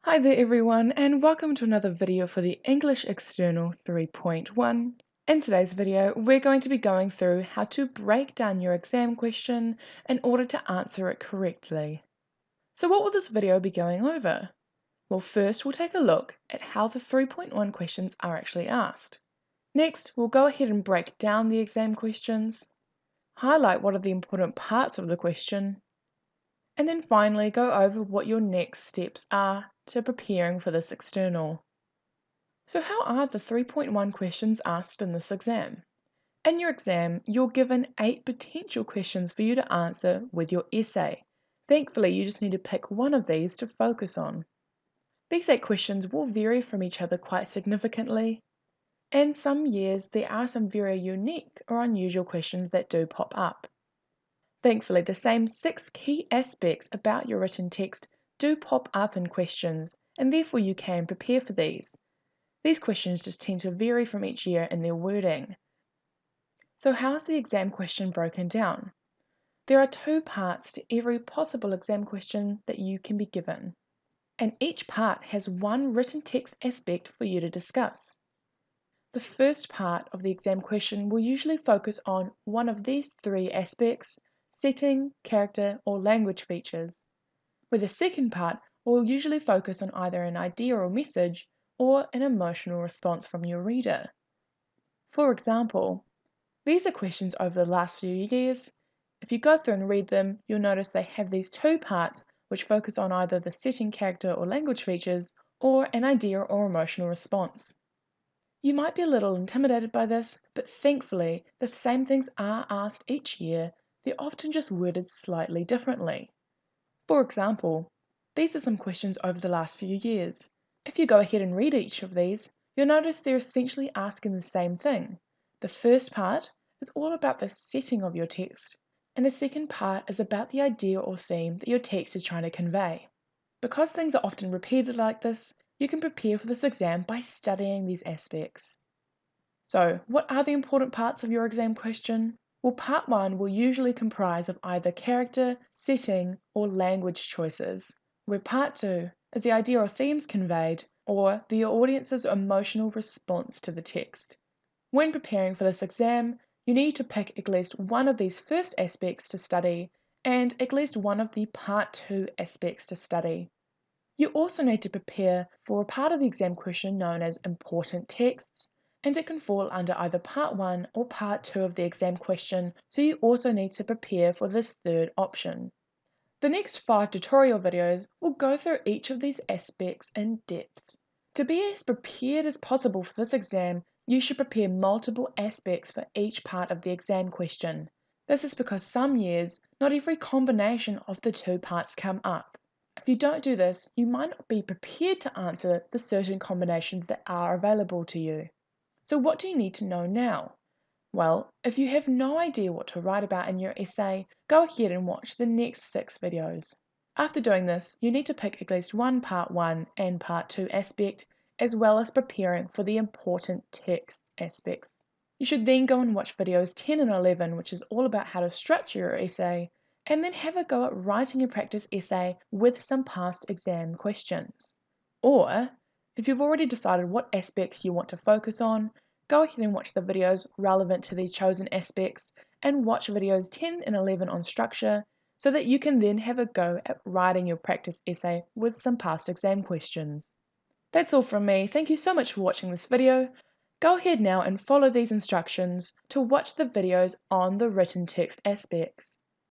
Hi there everyone, and welcome to another video for the English External 3.1. In today's video, we're going to be going through how to break down your exam question in order to answer it correctly. So what will this video be going over? Well, first we'll take a look at how the 3.1 questions are actually asked. Next, we'll go ahead and break down the exam questions, highlight what are the important parts of the question, and then finally go over what your next steps are to preparing for this external. So how are the 3.1 questions asked in this exam? In your exam, you're given 8 potential questions for you to answer with your essay. Thankfully, you just need to pick one of these to focus on. These 8 questions will vary from each other quite significantly. In some years, there are some very unique or unusual questions that do pop up. Thankfully, the same 6 key aspects about your written text do pop up in questions, and therefore you can prepare for these. These questions just tend to vary from each year in their wording. So how's the exam question broken down? There are 2 parts to every possible exam question that you can be given, and each part has one written text aspect for you to discuss. The first part of the exam question will usually focus on one of these 3 aspects: setting, character, or language features, where the second part will usually focus on either an idea or message or an emotional response from your reader. For example, these are questions over the last few years. If you go through and read them, you'll notice they have these 2 parts which focus on either the setting, character, or language features, or an idea or emotional response. You might be a little intimidated by this, but thankfully, the same things are asked each year. They're often just worded slightly differently. For example, these are some questions over the last few years. If you go ahead and read each of these, you'll notice they're essentially asking the same thing. The first part is all about the setting of your text, and the second part is about the idea or theme that your text is trying to convey. Because things are often repeated like this, you can prepare for this exam by studying these aspects. So, what are the important parts of your exam question? Well, part 1 will usually comprise of either character, setting, or language choices, where part 2 is the idea or themes conveyed, or the audience's emotional response to the text. When preparing for this exam, you need to pick at least one of these first aspects to study, and at least one of the part 2 aspects to study. You also need to prepare for a part of the exam question known as important texts, and it can fall under either part 1 or part 2 of the exam question, so you also need to prepare for this third option. The next 5 tutorial videos will go through each of these aspects in depth. To be as prepared as possible for this exam, you should prepare multiple aspects for each part of the exam question. This is because some years, not every combination of the 2 parts come up. If you don't do this, you might not be prepared to answer the certain combinations that are available to you. So what do you need to know now? Well, if you have no idea what to write about in your essay, go ahead and watch the next 6 videos. After doing this, you need to pick at least one part 1 and part 2 aspect, as well as preparing for the important text aspects. You should then go and watch videos 10 and 11, which is all about how to structure your essay, and then have a go at writing a practice essay with some past exam questions. Or, if you've already decided what aspects you want to focus on, go ahead and watch the videos relevant to these chosen aspects and watch videos 10 and 11 on structure so that you can then have a go at writing your practice essay with some past exam questions. That's all from me. Thank you so much for watching this video. Go ahead now and follow these instructions to watch the videos on the written text aspects.